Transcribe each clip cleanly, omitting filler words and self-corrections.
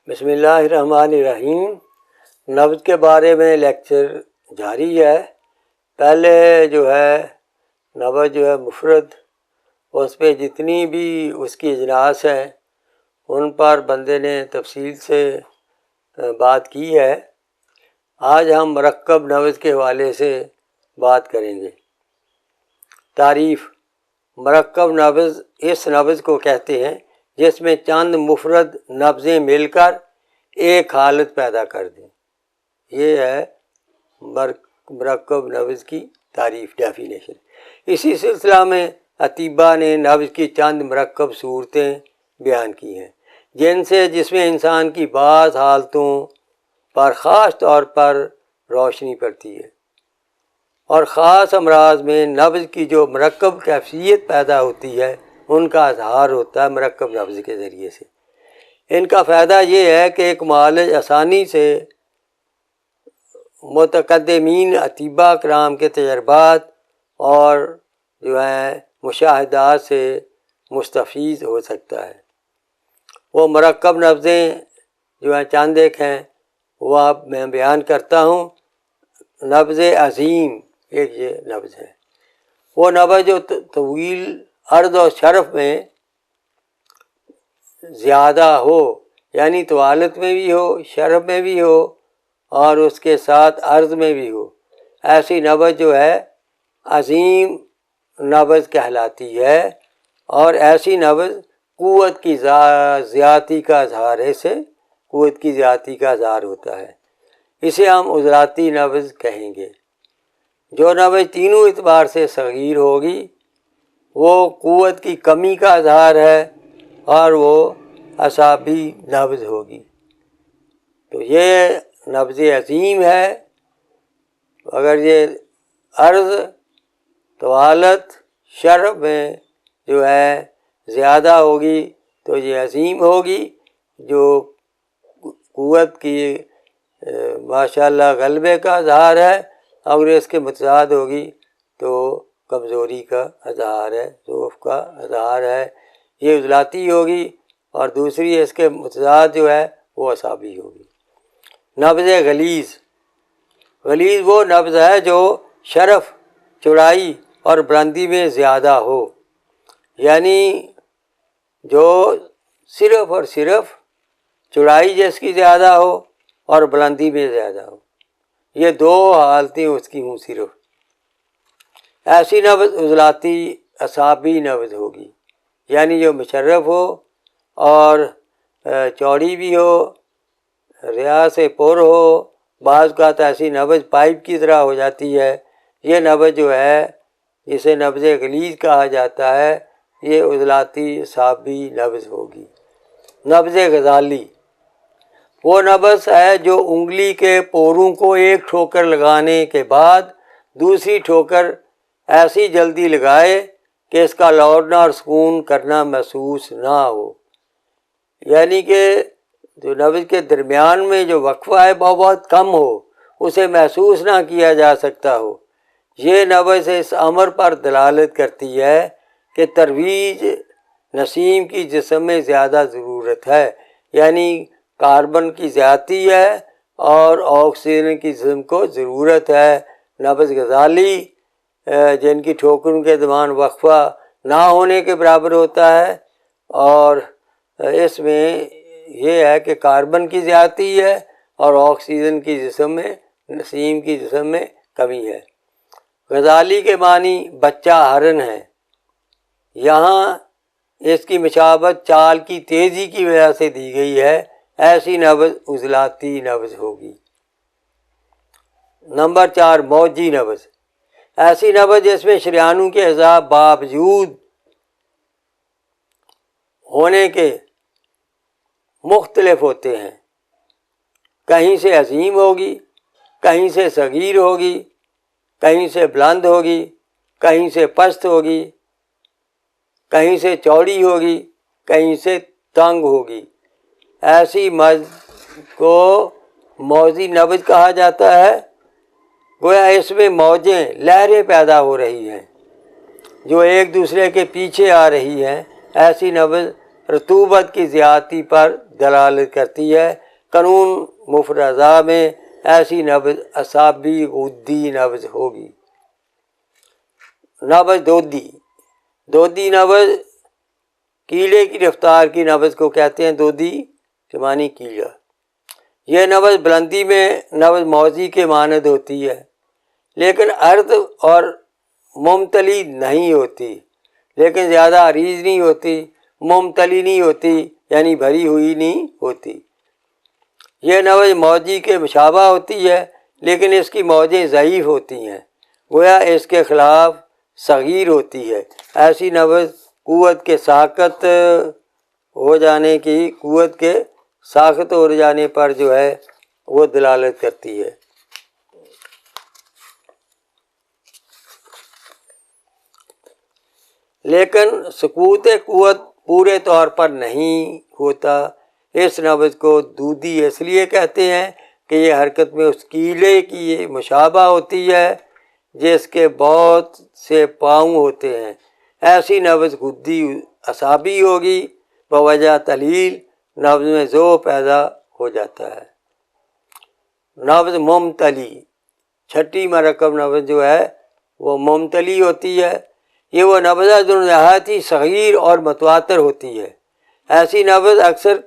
بسم اللہ الرحمن الرحیم۔ نبض کے بارے میں لیکچر جاری ہے۔ پہلے نبض مفرد، اس پہ جتنی بھی اس کی اجناس ہیں ان پر بندے نے تفصیل سے بات کی ہے۔ آج ہم مرکب نبض کے حوالے سے بات کریں گے۔ تعریف: مرکب نبض اس نبض کو کہتے ہیں جس میں چند مفرد نبضیں مل کر ایک حالت پیدا کر دیں۔ یہ ہے مرکب نبض کی تعریف، ڈیفینیشن۔ اسی سلسلہ میں اطباء نے نبض کی چند مرکب صورتیں بیان کی ہیں جس میں انسان کی بعض حالتوں پر خاص طور پر روشنی پڑتی ہے، اور خاص امراض میں نبض کی جو مرکب کیفیت پیدا ہوتی ہے ان کا اظہار ہوتا ہے مرکب نبض کے ذریعے سے۔ ان کا فائدہ یہ ہے کہ ایک معالج آسانی سے متقدمین اطباء کرام کے تجربات اور مشاہدات سے مستفید ہو سکتا ہے۔ وہ مرکب نبضیں چند ایک ہیں، وہ اب میں بیان کرتا ہوں۔ نبض عظیم ایک یہ نبض ہے، وہ نبض جو طویل عرض و شرف میں زیادہ ہو، یعنی طوالت میں بھی ہو، شرف میں بھی ہو، اور اس کے ساتھ عرض میں بھی ہو۔ ایسی نبض عظیم نبض کہلاتی ہے، اور ایسی نبض قوت کی زیادتی کا اظہار ہے، اسے قوت کی زیادتی کا اظہار ہوتا ہے۔ اسے ہم عضلاتی نبض کہیں گے۔ جو نبض تینوں اعتبار سے صغیر ہوگی وہ قوت کی کمی کا اظہار ہے، اور وہ اعصابی نبض ہوگی۔ تو یہ نبض عظیم ہے۔ اگر یہ عرض، طوالت، شرف میں زیادہ ہوگی تو یہ عظیم ہوگی، جو قوت کی ماشاءاللہ غلبے کا اظہار ہے۔ اگر اس کے متضاد ہوگی تو کمزوری کا اظہار ہے، ضعف کا اظہار ہے، یہ عضلاتی ہوگی۔ اور دوسری اس کے متضاد وہ اعصابی ہوگی۔ نبض غلیظ: غلیظ وہ نبض ہے جو شرف، چوڑائی اور بلندی میں زیادہ ہو، یعنی جو صرف اور صرف چوڑائی جس کی زیادہ ہو اور بلندی میں زیادہ ہو، یہ دو حالتیں اس کی ہوں صرف۔ ایسی نبض عضلاتی اعصابی نبض ہوگی، یعنی جو مشرف ہو اور چوڑی بھی ہو، ریا سے پر ہو۔ بعض اوقات ایسی نبض پائپ کی طرح ہو جاتی ہے۔ یہ نبض جسے نبض غلیظ کہا جاتا ہے، یہ عضلاتی اعصابی نبض ہوگی۔ نبض غزالی: وہ نبض ہے جو انگلی کے پوروں کو ایک ٹھوکر لگانے کے بعد دوسری ٹھوکر ایسی جلدی لگائے کہ اس کا لوٹنا اور سکون کرنا محسوس نہ ہو، یعنی کہ جو نبض کے درمیان میں جو وقفہ ہے وہ بہت کم ہو، اسے محسوس نہ کیا جا سکتا ہو۔ یہ نبض اس امر پر دلالت کرتی ہے کہ ترویج نسیم کی جسم میں زیادہ ضرورت ہے، یعنی کاربن کی زیادتی ہے اور آکسیجن کی جسم کو ضرورت ہے۔ نبض غزالی جن کی ٹھوکروں کے درمیان وقفہ نہ ہونے کے برابر ہوتا ہے، اور اس میں یہ ہے کہ کاربن کی زیادتی ہے اور آکسیجن کی جسم میں، نسیم کی جسم میں کمی ہے۔ غزالی کے معنی بچہ ہرن ہے۔ یہاں اس کی مشابہت چال کی تیزی کی وجہ سے دی گئی ہے۔ ایسی نبض عضلاتی نبض ہوگی۔ نمبر 4، موجی نبض: ایسی نبض جس میں شریانوں کے اعضاء باوجود ہونے کے مختلف ہوتے ہیں، کہیں سے عظیم ہوگی، کہیں سے صغیر ہوگی، کہیں سے بلند ہوگی، کہیں سے پست ہوگی، کہیں سے چوڑی ہوگی، کہیں سے تنگ ہوگی۔ ایسی نبض کو موجی نبض کہا جاتا ہے۔ گویا اس میں موجیں، لہریں پیدا ہو رہی ہیں جو ایک دوسرے کے پیچھے آ رہی ہیں۔ ایسی نبض رطوبت کی زیادتی پر دلالت کرتی ہے۔ قانون مفرزہ میں ایسی نبض اعصابی غدی نبض ہوگی۔ نبض دودی، دودی نبض کیڑے کی رفتار کی نبض کو کہتے ہیں دودی کے معنی کیڑا۔ یہ نبض بلندی میں نبض موزی کے مانند ہوتی ہے، لیکن عرض اور ممتلی نہیں ہوتی، لیکن زیادہ عریض نہیں ہوتی، ممتلی نہیں ہوتی یعنی بھری ہوئی نہیں ہوتی۔ یہ نبض موجی کے مشابہ ہوتی ہے، لیکن اس کی موجیں ضعیف ہوتی ہیں، گویا اس کے خلاف صغیر ہوتی ہے۔ ایسی نبض قوت کے ساقط ہو جانے کی، قوت کے ساخت ہو جانے پر جو ہے وہ دلالت کرتی ہے۔ لیکن سکوت قوت پورے طور پر نہیں ہوتا۔ اس نبض کو دودی اس لیے کہتے ہیں کہ یہ حرکت میں اس کیڑے کی مشابہ ہوتی ہے جس کے بہت سے پاؤں ہوتے ہیں۔ ایسی نبض غدی اعصابی ہوگی، بوجہ تحلیل نبض میں ذوب پیدا ہو جاتا ہے۔ نبض ممتلی، چھٹی مرکب نبض جو ہے وہ ممتلی ہوتی ہے۔ یہ وہ نبض ہے جو نہایت ہی صغیر اور متواتر ہوتی ہے۔ ایسی نبض اکثر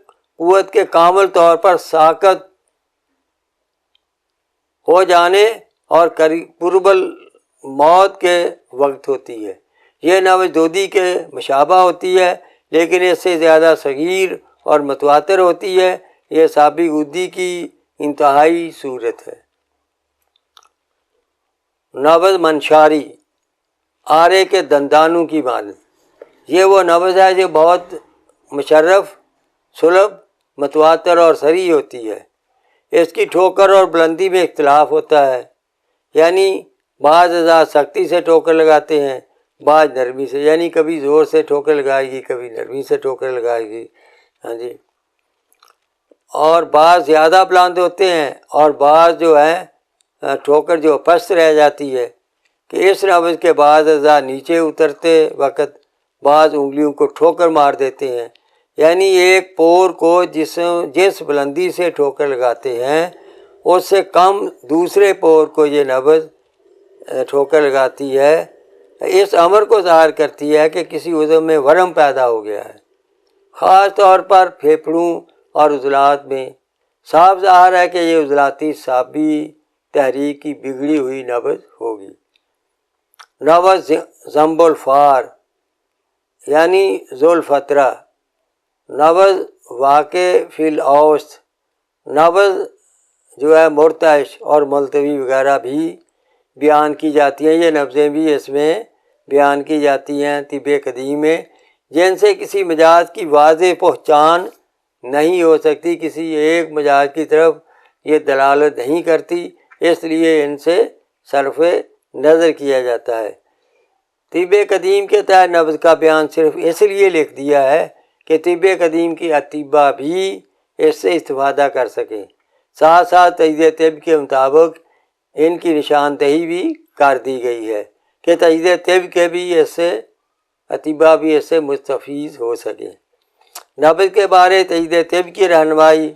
قوت کے کامل طور پر ساقط ہو جانے اور قرب الموت کے وقت ہوتی ہے۔ یہ نبض دودی کے مشابہ ہوتی ہے، لیکن اس سے زیادہ صغیر اور متواتر ہوتی ہے۔ یہ اعصابی غدی کی انتہائی صورت ہے۔ نبض منشاری، آرے کے دندانوں کی مانند۔ یہ وہ نبض ہے جو بہت مشرف، سلب، متواتر اور سری ہوتی ہے۔ اس کی ٹھوکر اور بلندی میں اختلاف ہوتا ہے، یعنی بعض اعضاء سختی سے ٹھوکر لگاتے ہیں، بعض نرمی سے، یعنی کبھی زور سے ٹھوکر لگائے گی، کبھی نرمی سے ٹھوکر لگائے گی۔ ہاں جی، اور بعض زیادہ بلند ہوتے ہیں اور بعض جو ہیں ٹھوکر جو پست رہ جاتی ہے کہ اس نبض کے بعض اعضاء نیچے اترتے وقت بعض انگلیوں کو ٹھوکر مار دیتے ہیں، یعنی ایک پور کو جس بلندی سے ٹھوکر لگاتے ہیں اس سے کم دوسرے پور کو یہ نبض ٹھوکر لگاتی ہے۔ اس امر کو ظاہر کرتی ہے کہ کسی عضو میں ورم پیدا ہو گیا ہے، خاص طور پر پھیپھڑوں اور عضلات میں۔ صاف ظاہر ہے کہ یہ عضلاتی اعصابی تحریک کی بگڑی ہوئی نبض ہوگی۔ نبض ضمب الفار یعنی ذو الفطرہ، نبض واقع فی الاوسط، نبض جو ہے مرتعش اور ملتوی وغیرہ بھی بیان کی جاتی ہیں۔ یہ نبضیں بھی اس میں بیان کی جاتی ہیں طب قدیم میں، جن سے کسی مجاز کی واضح پہچان نہیں ہو سکتی، کسی ایک مجاز کی طرف یہ دلالت نہیں کرتی، اس لیے ان سے صرف نظر کیا جاتا ہے۔ طب قدیم کے تحت نبض کا بیان صرف اس لیے لکھ دیا ہے کہ طب قدیم کی اطباء بھی اس سے استفادہ کر سکیں، ساتھ ساتھ تجزیہ طب کے مطابق ان کی نشاندہی بھی کر دی گئی ہے کہ تجزیہ طب کے بھی اس سے اطباء بھی اس سے مستفید ہو سکیں۔ نبض کے بارے تجزیہ طب کی رہنمائی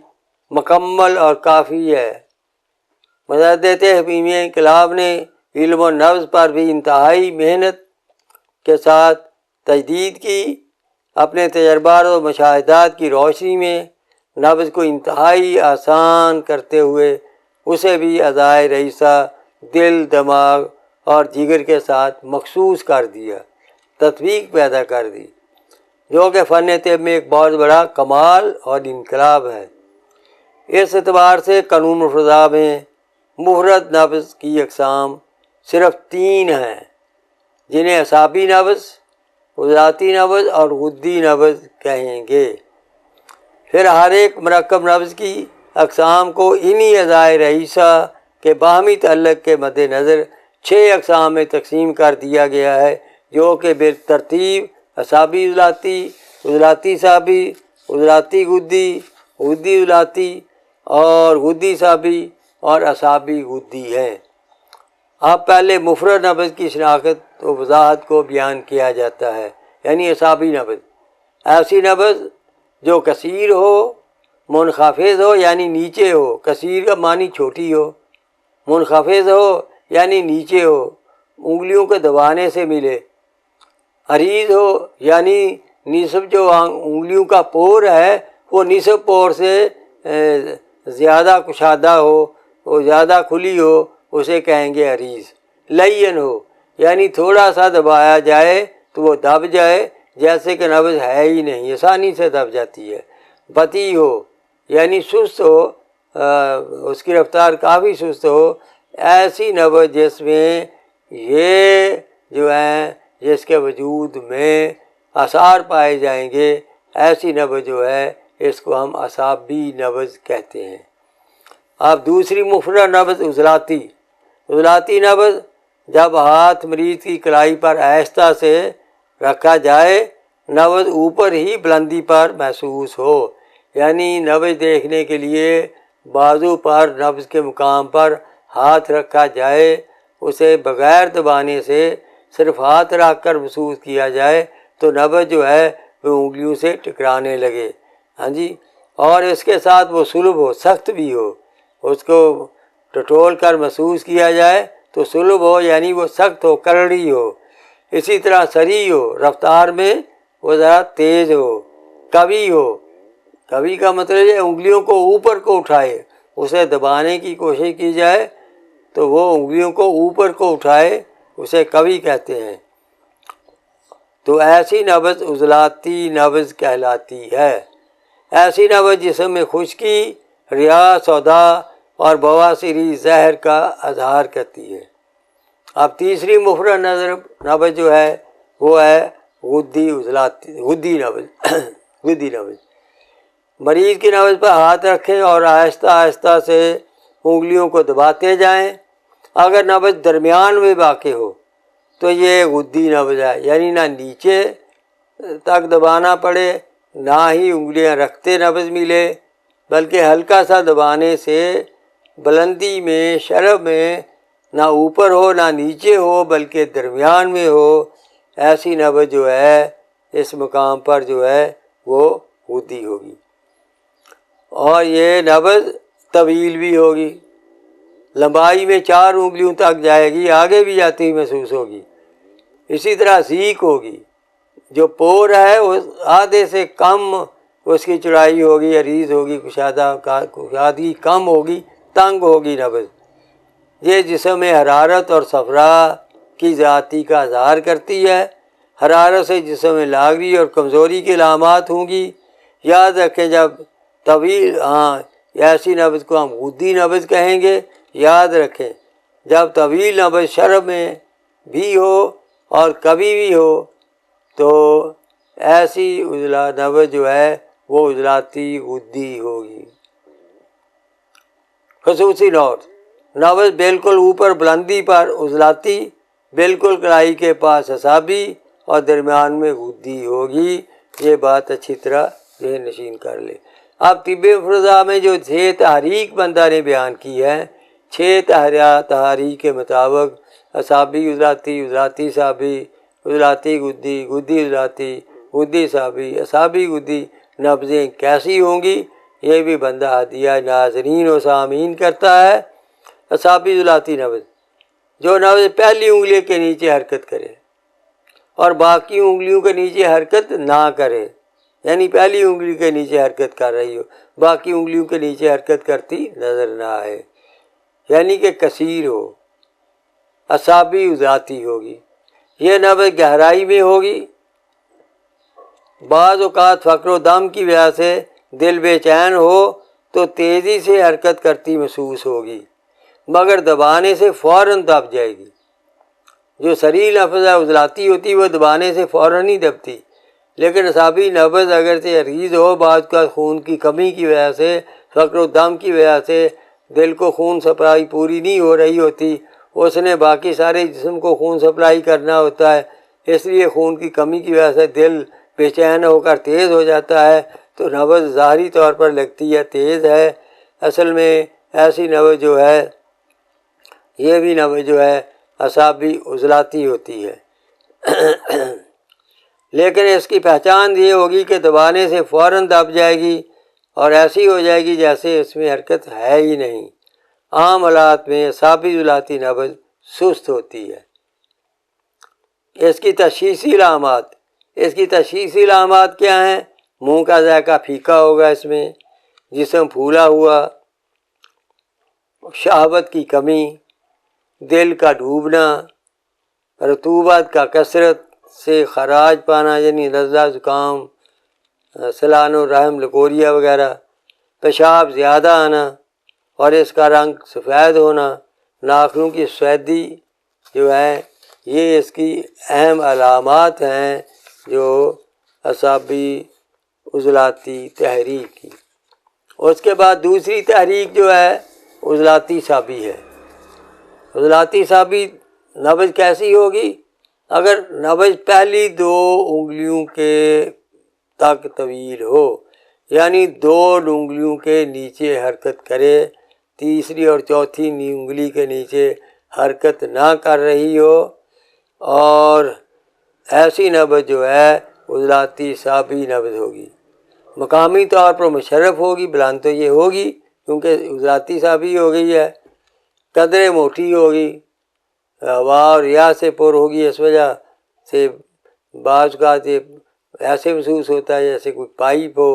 مکمل اور کافی ہے۔ مجدد حکیمی انقلاب نے علم و نبض پر بھی انتہائی محنت کے ساتھ تجدید کی۔ اپنے تجربات اور مشاہدات کی روشنی میں نبض کو انتہائی آسان کرتے ہوئے اسے بھی اعضائے رئیسہ، دل، دماغ اور جگر کے ساتھ مخصوص کر دیا، تطبیق پیدا کر دی، جو کہ فن طب میں ایک بہت بڑا کمال اور انقلاب ہے۔ اس اعتبار سے قانون مفرزہ میں مفرد نبض کی اقسام صرف 3 ہیں، جنہیں اعصابی نبض، عضلاتی نبض اور غدی نبض کہیں گے۔ پھر ہر ایک مرکب نبض کی اقسام کو انہی اعضائے رئیسہ کے باہمی تعلق کے مد نظر 6 اقسام میں تقسیم کر دیا گیا ہے، جو کہ بالترتیب اعصابی عضلاتی، عضلاتی اعصابی، عضلاتی غدی، غدی عضلاتی اور غدی اعصابی اور اعصابی غدی ہیں۔ اب پہلے مفرد نبض کی شناخت و وضاحت کو بیان کیا جاتا ہے، یعنی اعصابی نبض۔ ایسی نبض جو کثیر ہو، منخفض ہو یعنی نیچے ہو، کثیر کا معنی چھوٹی ہو، منخفض ہو یعنی نیچے ہو، انگلیوں کے دبانے سے ملے، عریض ہو یعنی نصف جو انگلیوں کا پور ہے وہ نصف پور سے زیادہ کشادہ ہو، وہ زیادہ کھلی ہو، اسے کہیں گے عریض۔ لین ہو یعنی تھوڑا سا دبایا جائے تو وہ دب جائے، جیسے کہ نبض ہے ہی نہیں، آسانی سے دب جاتی ہے۔ بطیء ہو یعنی سست ہو، اس کی رفتار کافی سست ہو، ایسی نبض جس میں یہ جو ہے جس کے وجود میں آثار پائے جائیں گے، ایسی نبض جو ہے اس کو ہم اعصابی نبض کہتے ہیں۔ اب دوسری مفرد نبض عضلاتی۔ عضلاتی نبض جب ہاتھ مریض کی کلائی پر آہستہ سے رکھا جائے، نبض اوپر ہی بلندی پر محسوس ہو، یعنی نبض دیکھنے کے لیے بازو پر نبض کے مقام پر ہاتھ رکھا جائے، اسے بغیر دبانے سے صرف ہاتھ رکھ کر محسوس کیا جائے تو نبض جو ہے وہ انگلیوں سے ٹکرانے لگے، ہاں جی، اور اس کے ساتھ وہ سلب ہو، سخت بھی ہو، اس کو ٹٹول کر محسوس کیا جائے تو سلب ہو یعنی وہ سخت ہو، کرڑی ہو۔ اسی طرح سریع ہو، رفتار میں وہ ذرا تیز ہو، قوی ہو، قوی کا مطلب ہے انگلیوں کو اوپر کو اٹھائے، اسے دبانے کی کوشش کی جائے تو وہ انگلیوں کو اوپر کو اٹھائے، اسے قوی کہتے ہیں۔ تو ایسی نبض عضلاتی نبض کہلاتی ہے۔ ایسی نبض جسم میں خشکی، ریاء، صداع اور بواسیری زہر کا اظہار کرتی ہے۔ اب تیسری مفرد نبض جو ہے وہ ہے غدی عضلاتی، غدی نبض۔ غدی نبض، مریض کی نبض پر ہاتھ رکھیں اور آہستہ آہستہ سے انگلیوں کو دباتے جائیں۔ اگر نبض درمیان میں واقع ہو تو یہ غدی نبض ہے، یعنی نہ نیچے تک دبانا پڑے نہ ہی انگلیاں رکھتے نبض ملے، بلکہ ہلکا سا دبانے سے بلندی میں، شرب میں نہ اوپر ہو نہ نیچے ہو بلکہ درمیان میں ہو، ایسی نبض جو ہے اس مقام پر جو ہے وہ غدی ہوگی۔ اور یہ نبض طویل بھی ہوگی، لمبائی میں 4 انگلیوں تک جائے گی، آگے بھی جاتی ہوئی محسوس ہوگی۔ اسی طرح سیک ہوگی، جو پور ہے وہ آدھے سے کم اس کی چوڑائی ہوگی، عریض ہوگی، کشادگی کم ہوگی، تنگ ہوگی نبض۔ یہ جسم میں حرارت اور صفرا کی ذاتی کا اظہار کرتی ہے۔ حرارت سے جسم میں لاغری اور کمزوری کی علامات ہوں گی۔ یاد رکھیں جب طویل ایسی نبض کو ہم غدی نبض کہیں گے۔ یاد رکھیں جب طویل نبض شرب میں بھی ہو اور کبھی بھی ہو تو ایسی نبض جو ہے وہ عضلاتی غدی ہوگی۔ خصوصی نوٹ: نبض بالکل اوپر بلندی پر عضلاتی، بالکل کلائی کے پاس اعصابی اور درمیان میں غدی ہوگی۔ یہ بات اچھی طرح ذہن نشین کر لے۔ اب طب مفروضہ میں جو 6 تحریک بندہ نے بیان کی ہے، 6 تحریک کے مطابق اعصابی عضلاتی، عضلاتی اعصابی، عضلاتی غدی، غدی عضلاتی، غدی اعصابی، اعصابی غدی نبضیں کیسی ہوں گی، یہ بھی بندہ ہدیہ ناظرین و سامعین کرتا ہے۔ اعصابی عضلاتی نبض، جو نبض پہلی انگلی کے نیچے حرکت کرے اور باقی انگلیوں کے نیچے حرکت نہ کرے، یعنی پہلی انگلی کے نیچے حرکت کر رہی ہو، باقی انگلیوں کے نیچے حرکت کرتی نظر نہ آئے، یعنی کہ کثیر ہو، اعصابی عضلاتی ہوگی۔ یہ نبض گہرائی میں ہوگی۔ بعض اوقات فقر و دم کی وجہ سے دل بے چین ہو تو تیزی سے حرکت کرتی محسوس ہوگی، مگر دبانے سے فوراً دب جائے گی۔ جو سریع نبض عضلاتی ہوتی وہ دبانے سے فوراً ہی دبتی، لیکن اعصابی نبض اگرچہ عریض ہو، بعض کا خون کی کمی کی وجہ سے، فقر و دم کی وجہ سے دل کو خون سپلائی پوری نہیں ہو رہی ہوتی، اس نے باقی سارے جسم کو خون سپلائی کرنا ہوتا ہے، اس لیے خون کی کمی کی وجہ سے دل بے چین ہو کر تیز ہو جاتا ہے، تو نبض ظاہری طور پر لگتی ہے تیز ہے، اصل میں ایسی نبض جو ہے یہ بھی نبض جو ہے اعصابی عضلاتی ہوتی ہے۔ لیکن اس کی پہچان یہ ہوگی کہ دبانے سے فوراً دب جائے گی اور ایسی ہو جائے گی جیسے اس میں حرکت ہے ہی نہیں۔ عام حالات میں اعصابی عضلاتی نبض سست ہوتی ہے۔ اس کی تشخیصی علامات کیا ہیں؟ منہ کا ذائقہ پھیکا ہوگا، اس میں جسم پھولا ہوا، شہوت کی کمی، دل کا ڈوبنا، رطوبت کا کثرت سے خراج پانا یعنی نزلہ زکام، سلان الرحم لکوریا وغیرہ، پیشاب زیادہ آنا اور اس کا رنگ سفید ہونا، ناخنوں کی سفیدی جو ہے، یہ اس کی اہم علامات ہیں جو اعصابی عضلاتی تحریک کی۔ اس کے بعد دوسری تحریک جو ہے عضلاتی اعصابی ہے۔ عضلاتی اعصابی نبض کیسی ہوگی؟ اگر نبض پہلی 2 انگلیوں کے تک طویل ہو، یعنی 2 انگلیوں کے نیچے حرکت کرے، تیسری اور چوتھی انگلی کے نیچے حرکت نہ کر رہی ہو، اور ایسی نبض جو ہے عضلاتی اعصابی نبض ہوگی۔ مقامی طور پر مشرف ہوگی، بلند تو یہ ہوگی کیونکہ عضلاتی اعصابی ہو گئی ہے، قدرے موٹی ہوگی، ہوا اور ریاح سے پر ہوگی، اس وجہ سے بعض اوقات یہ ایسے محسوس ہوتا ہے جیسے کوئی پائپ ہو۔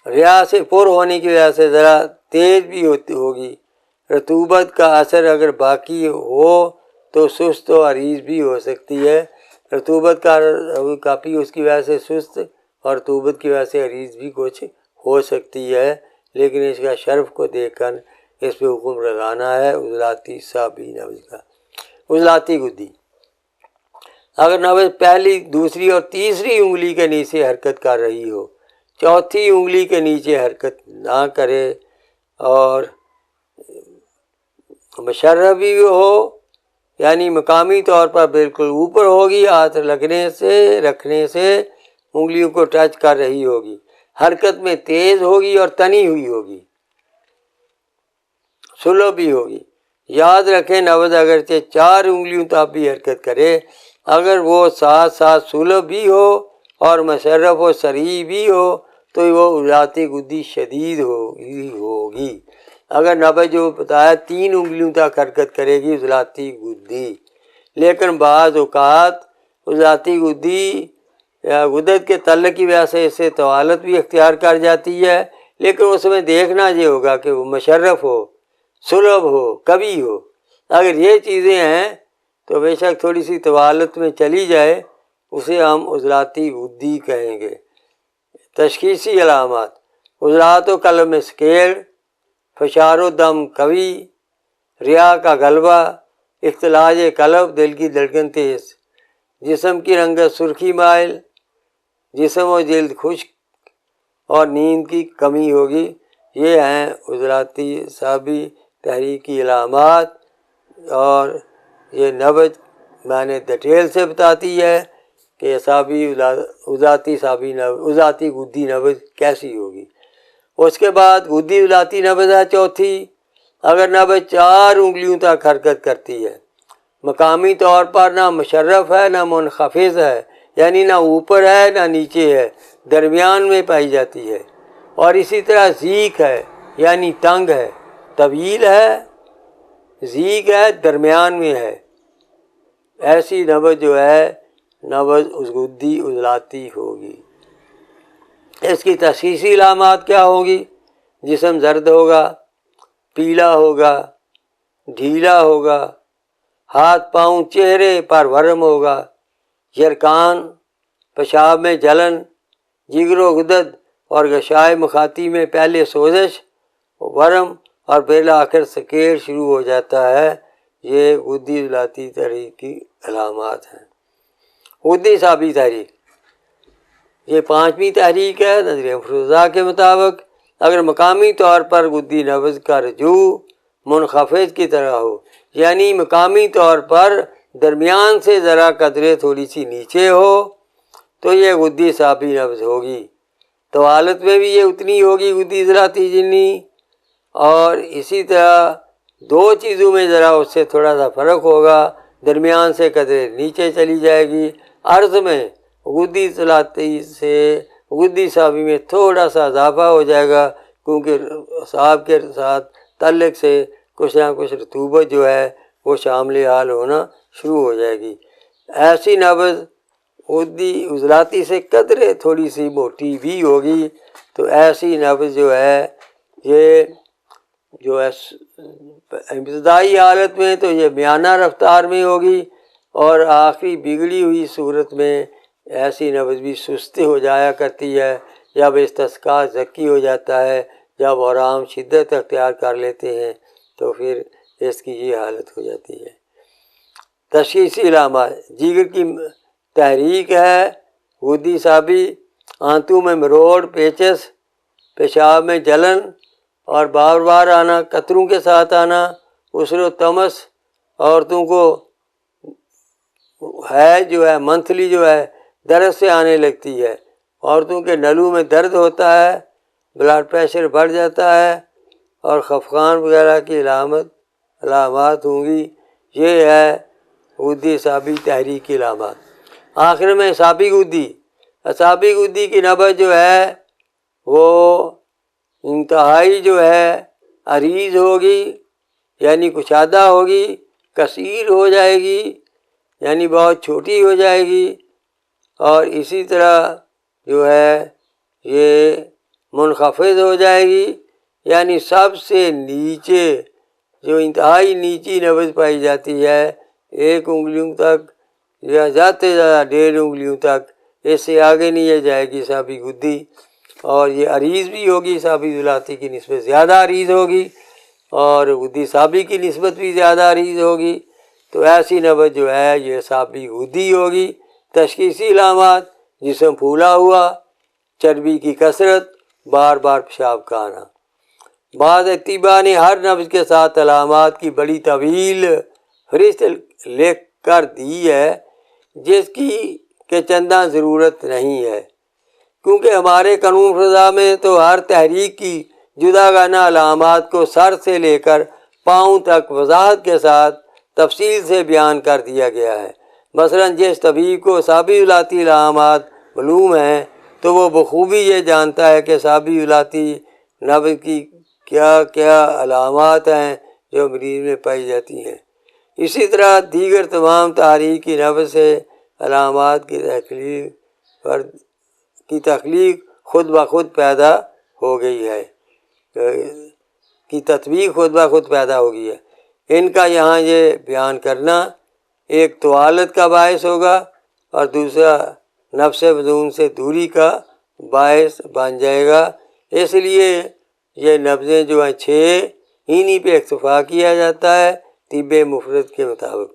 ریاح سے پر ہونے کی وجہ سے ذرا تیز بھی ہوگی۔ رطوبت کا اثر اگر باقی ہو تو سست و عریض بھی ہو سکتی ہے۔ رطوبت کا کافی اس کی وجہ سے سست اور رطوبت کی وجہ سے عریض بھی کچھ ہو سکتی ہے، لیکن اس کا شرف کو دیکھ کر اس پہ حکم لگانا ہے عضلاتی اعصابی نبض کا۔ عضلاتی گدی، اگر نبض پہلی، دوسری اور تیسری انگلی کے نیچے حرکت کر رہی ہو، چوتھی انگلی کے نیچے حرکت نہ کرے اور مشرف بھی ہو، یعنی مقامی طور پر بالکل اوپر ہوگی، ہاتھ رکھنے سے انگلیوں کو ٹچ کر رہی ہوگی، حرکت میں تیز ہوگی اور تنی ہوئی ہوگی، سلو بھی ہوگی۔ یاد رکھیں نبض اگرچہ 4 انگلیوں تک بھی حرکت کرے، اگر وہ ساتھ ساتھ سلو بھی ہو اور مشرف و سریع بھی ہو تو وہ عضلاتی گدی شدید ہوگی۔ اگر نبض جو بتایا 3 انگلیوں تک حرکت کرے گی عضلاتی گدی، لیکن بعض اوقات عضلاتی گدی یا غدد کے تلق کی وجہ سے اس سے طوالت بھی اختیار کر جاتی ہے، لیکن اس میں دیکھنا یہ ہوگا کہ وہ مشرف ہو، سلب ہو، کبھی ہو۔ اگر یہ چیزیں ہیں تو بے شک تھوڑی سی طوالت میں چلی جائے، اسے ہم عضلاتی گدی کہیں گے۔ تشخیصی علامات، عضلات و قلب میں سکیڑ، فشار و دم قوی، ریا کا غلبہ، اختلاج قلب، دل کی دھڑکن تیز، جسم کی رنگت سرخی مائل، جسم و جلد خشک اور نیند کی کمی ہوگی۔ یہ ہیں عضلاتی اعصابی تحریک کی علامات، اور یہ نبض میں نے ڈیٹیل سے بتاتی ہے کہ عضلاتی گدی نبض کیسی ہوگی۔ اس کے بعد گدی عضلاتی نبض ہے چوتھی، اگر نبض 4 انگلیوں تک حرکت کرتی ہے، مقامی طور پر نہ مشرف ہے نہ منخفض ہے، یعنی نہ اوپر ہے نہ نیچے ہے، درمیان میں پائی جاتی ہے، اور اسی طرح ضیق ہے یعنی تنگ ہے، طویل ہے، ضیق ہے، درمیان میں ہے، ایسی نبض جو ہے نبض گدی عضلاتی ہوگی۔ اس کی تشخیصی علامات کیا ہوگی؟ جسم زرد ہوگا، پیلا ہوگا، ڈھیلا ہوگا، ہاتھ پاؤں چہرے پر ورم ہوگا، یرکان، پیشاب میں جلن، جگر و غدد اور غشائے مخاطی میں پہلے سوزش، ورم اور بالآخر سکیڑ شروع ہو جاتا ہے۔ یہ گدی عضلاتی تحریک کی علامات ہیں۔ گدی اعصابی تحریک، یہ 5ویں تحریک ہے نظریہ افروزہ کے مطابق۔ اگر مقامی طور پر گدی نبض کا رجوع منخفض کی طرح ہو، یعنی مقامی طور پر درمیان سے ذرا قدرے تھوڑی سی نیچے ہو، تو یہ گدی اعصابی نبض ہوگی۔ طوالت میں بھی یہ اتنی ہوگی گدی عضلاتی جنی، اور اسی طرح 2 چیزوں میں ذرا اس سے تھوڑا سا فرق ہوگا، درمیان سے قدرے نیچے چلی جائے گی۔ عرض میں غدی ذلاتی سے غدی صابی میں تھوڑا سا اضافہ ہو جائے گا، کیونکہ صاحب کے ساتھ تعلق سے کچھ نہ کچھ رطوبت جو ہے وہ شامل حال ہونا شروع ہو جائے گی۔ ایسی نبض غدی عضلاتی سے قدرے تھوڑی سی موٹی بھی ہوگی، تو ایسی نبض جو ہے یہ جو ہے ابتدائی حالت میں تو یہ میانہ رفتار میں ہوگی، اور آخری بگڑی ہوئی صورت میں ایسی نبض بھی سستی ہو جایا کرتی ہے، جب استسقاء زکی ہو جاتا ہے، جب آرام شدت اختیار کر لیتے ہیں تو پھر اس کی یہ حالت ہو جاتی ہے۔ تشخیصی علامات: جگر کی تحریک ہے، غدی صابی، آنتوں میں مروڑ پیچس، پیشاب میں جلن اور بار بار آنا، قطروں کے ساتھ آنا، عسر و تمس، عورتوں کو جو ہے منتھلی جو ہے درد سے آنے لگتی ہے، عورتوں کے نلوں میں درد ہوتا ہے، بلڈ پریشر بڑھ جاتا ہے، اور خفقان وغیرہ کی علامات ہوں گی۔ یہ ہے غدی صابی تحریک کی علامات۔ آخر میں اعصابی غدی، اعصابی غدی کی نبض جو ہے وہ انتہائی جو ہے عریض ہوگی، یعنی کشادہ ہوگی، کثیر ہو جائے گی، یعنی بہت چھوٹی ہو جائے گی، اور اسی طرح جو ہے یہ منخفض ہو جائے گی، یعنی سب سے نیچے جو انتہائی نیچی نبض پائی جاتی ہے 1 انگلیوں تک یا زیادہ سے زیادہ 1.5 انگلیوں تک، اس سے آگے نہیں یہ جائے گی اعصابی غدی، اور یہ عریض بھی ہوگی، اعصابی ذلاتی کی نسبت زیادہ عریض ہوگی، اور غدی صابی کی نسبت بھی زیادہ عریض ہوگی، تو ایسی نبض جو ہے یہ اعصابی غدی ہوگی۔ تشخیصی علامات: جسم پھولا ہوا، چربی کی کثرت، بار بار پیشاب کا آنا۔ بعض اطباء نے ہر نبض کے ساتھ علامات کی بڑی طویل فہرست لکھ کر دی ہے، جس کی کہ چنداں ضرورت نہیں ہے، کیونکہ ہمارے قانون فضا میں تو ہر تحریک کی جداگانہ علامات کو سر سے لے کر پاؤں تک وضاحت کے ساتھ تفصیل سے بیان کر دیا گیا ہے۔ مثلاً جس طبیب کو اعصابی ذلاتی علامات معلوم ہیں تو وہ بخوبی یہ جانتا ہے کہ اعصابی ذلاتی نبض کی کیا کیا علامات ہیں جو مریض میں پائی جاتی ہیں۔ اسی طرح دیگر تمام تحریکی نبض سے علامات کی تخلیق خود بخود پیدا ہو گئی ہے، کی تطبیق خود بخود پیدا ہو گئی ہے۔ ان کا یہاں یہ بیان کرنا ایک توالت کا باعث ہوگا، اور دوسرا نفس بدون سے دوری کا باعث بن جائے گا۔ اس لیے یہ نبضیں جو ہیں 6 انہی پہ اکتفا کیا جاتا ہے طب مفرد کے مطابق۔